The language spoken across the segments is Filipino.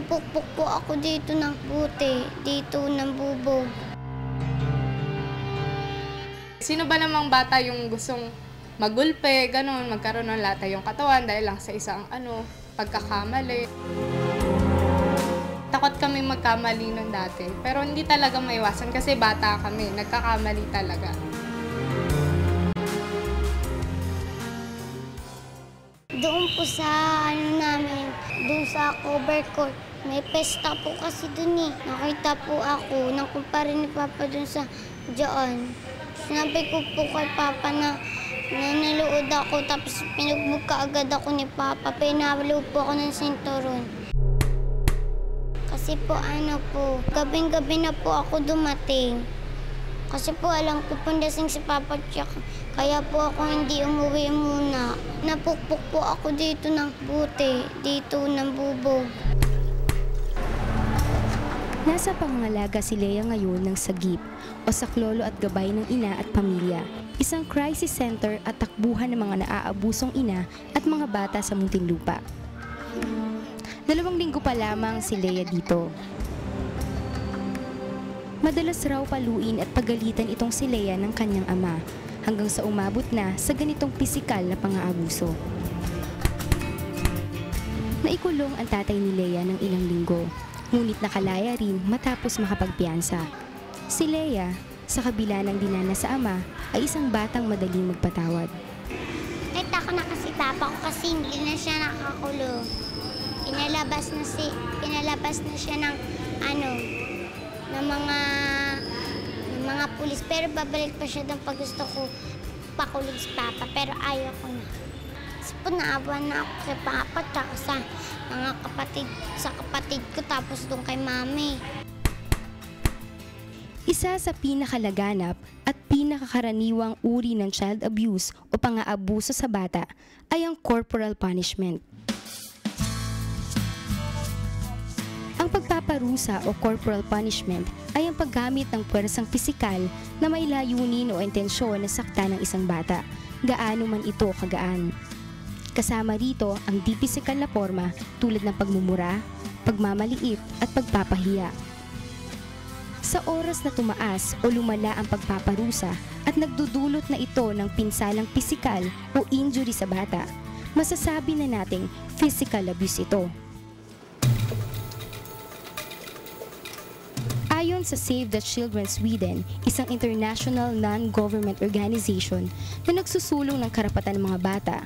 Napukpok po ako dito ng buti, dito ng bubog. Sino ba namang bata yung gustong magulpe, ganun, magkaroon ng lata yung katawan dahil lang sa isang pagkakamali. Takot kami magkamali nun dati, pero hindi talaga maiwasan kasi bata kami, nagkakamali talaga. Doon po sa namin, doon sa cover court, may pesta po kasi doon eh. Nakita po ako, nakumpara ni Papa doon sa diyan. Sinabi ko po kay Papa na naniluod ako, tapos pinugbog kaagad ako ni Papa. Pinalo po ako ng sinturon. Kasi po gabing-gabi na po ako dumating. Kasi po alam ko po lasing si Papa tsaka kaya po ako hindi umuwi muna. Napukpok po ako dito ng buti, dito ng bubog. Nasa pangangalaga si Lea ngayon ng Sagip o saklolo at gabay ng ina at pamilya. Isang crisis center at takbuhan ng mga naaabusong ina at mga bata sa Muntinlupa. 2 linggo pa lamang si Lea dito. Madalas raw paluin at pagalitan itong si Lea ng kanyang ama hanggang sa umabot na sa ganitong pisikal na pang-aabuso. Naikulong ang tatay ni Lea ng ilang linggo. Ngunit nakalaya rin matapos makapagpiyansa. Si Lea, sa kabila ng dinanas sa ama, ay isang batang madaling magpatawad. Nakita ko na kasi Papa ko kasi hindi na siya nakakulong. Pinalabas na siya ng mga pulis. Pero babalik pa siya doon pag gusto ko pakulong si Papa. Pero ayaw ko na. Kasi po naawa na ako kay Papa at sa mga kapatid ko tapos doon kay Mami. Isa sa pinakalaganap at pinakakaraniwang uri ng child abuse o pang-aabuso sa bata ay ang corporal punishment. Ang pagpaparusa o corporal punishment ay ang paggamit ng puwersang pisikal na may layunin o intensyon na sakta ng isang bata, gaano man ito kagaan. Kasama rito ang di pisikal na forma tulad ng pagmumura, pagmamaliit at pagpapahiya. Sa oras na tumaas o lumala ang pagpaparusa at nagdudulot na ito ng pinsalang pisikal o injury sa bata, masasabi na nating physical abuse ito. Ayon sa Save the Children Sweden, isang international non-government organization na nagsusulong ng karapatan ng mga bata,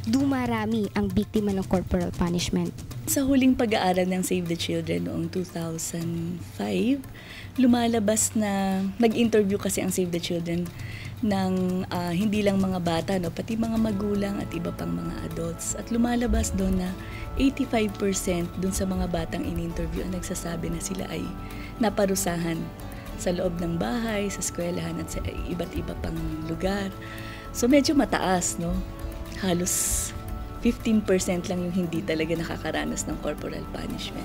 dumarami ang biktima ng corporal punishment. Sa huling pag-aaral ng Save the Children noong 2005, lumalabas na, nag-interview kasi ang Save the Children ng hindi lang mga bata, pati mga magulang at iba pang mga adults. At lumalabas doon na 85% doon sa mga batang in-interview ang nagsasabi na sila ay naparusahan sa loob ng bahay, sa eskwelahan at sa iba't iba pang lugar. So medyo mataas, halos 15% lang yung hindi talaga nakakaranas ng corporal punishment.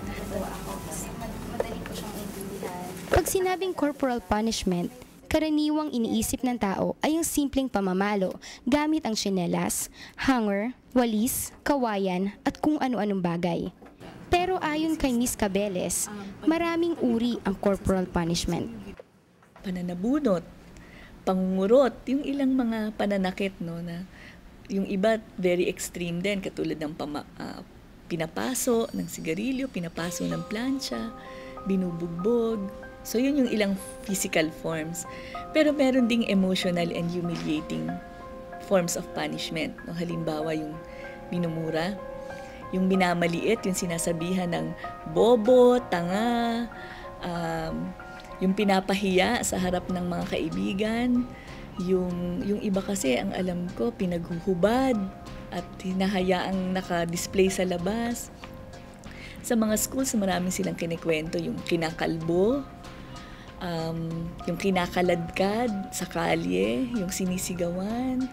Pag sinabing corporal punishment, karaniwang iniisip ng tao ay ang simpleng pamamalo gamit ang tsinelas, hanger, walis, kawayan at kung ano-anong bagay. Pero ayon kay Ms. Cabeles, maraming uri ang corporal punishment. Pananabunot, pangungurot, yung ilang mga pananakit, na yung iba very extreme din, katulad ng pinapaso ng sigarilyo, pinapaso ng plancha, binubugbog. So yun yung ilang physical forms. Pero meron ding emotional and humiliating forms of punishment. Halimbawa yung minumura, yung minamaliit, yung sinasabihan ng bobo, tanga, yung pinapahiya sa harap ng mga kaibigan. Yung iba kasi, ang alam ko, pinaghuhubad at hinahayaang naka-display sa labas. Sa mga schools, maraming silang kinikwento, yung kinakalbo, yung kinakaladkad sa kalye, yung sinisigawan,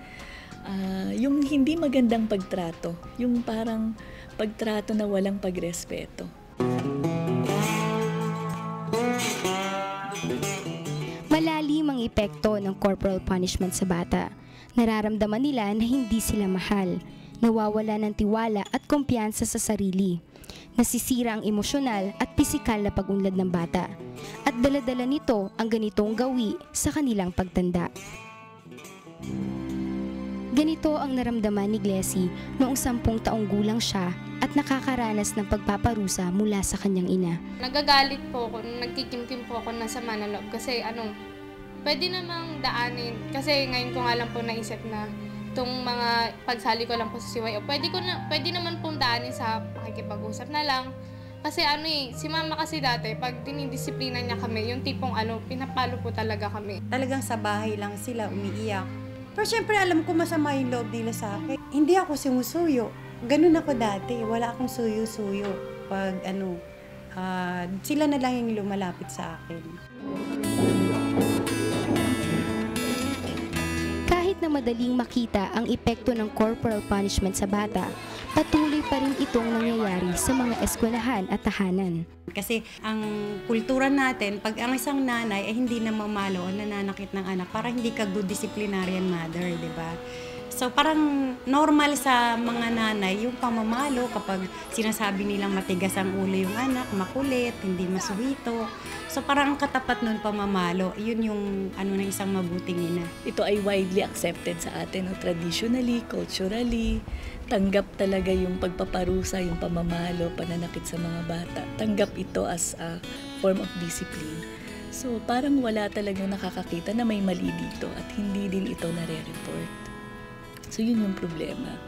yung hindi magandang pagtrato, yung parang pagtrato na walang pagrespeto. Malalim ang epekto ng corporal punishment sa bata. Nararamdaman nila na hindi sila mahal, nawawala ng tiwala at kumpiyansa sa sarili. Nasisira ang emosyonal at pisikal na pag-unlad ng bata. At dala-dala nito ang ganitong gawi sa kanilang pagtanda. Ganito ang naramdaman ni Glessy noong 10 taong gulang siya at nakakaranas ng pagpaparusa mula sa kanyang ina. Nagagalit po ako, nagkikimkim po ako na sama ng loob kasi pwede namang daanin. Kasi ngayon ko nga lang po naisip na itong mga pagsali ko lang po sa CYO, pwede naman pong daanin sa pakikipag-usap na lang. Kasi si mama kasi dati, pag dinidisiplina niya kami, yung tipong pinapalo po talaga kami. Talagang sa bahay lang sila umiiyak. Pero syempre alam ko masama yung loob nila sa akin. Hindi ako sumusuyo. Ganun ako dati. Wala akong suyo-suyo. Pag sila na lang yung lumalapit sa akin. Kahit na madaling makita ang epekto ng corporal punishment sa bata, patuloy pa rin itong nangyayari sa mga eskwelahan at tahanan. Kasi ang kultura natin, pag ang isang nanay ay hindi na mamalo o nananakit ng anak, parang hindi ka good disciplinarian mother, di ba? So parang normal sa mga nanay yung pamamalo kapag sinasabi nilang matigas ang ulo yung anak, makulit, hindi masuhito. So parang ang katapat nun pamamalo, yun yung ng isang mabuting ina. Ito ay widely accepted sa atin, no? Traditionally, culturally, tanggap talaga yung pagpaparusa, yung pamamalo, pananakit sa mga bata. Tanggap ito as a form of discipline. So parang wala talagang nakakakita na may mali dito at hindi din ito nare-report. So yun yung problema.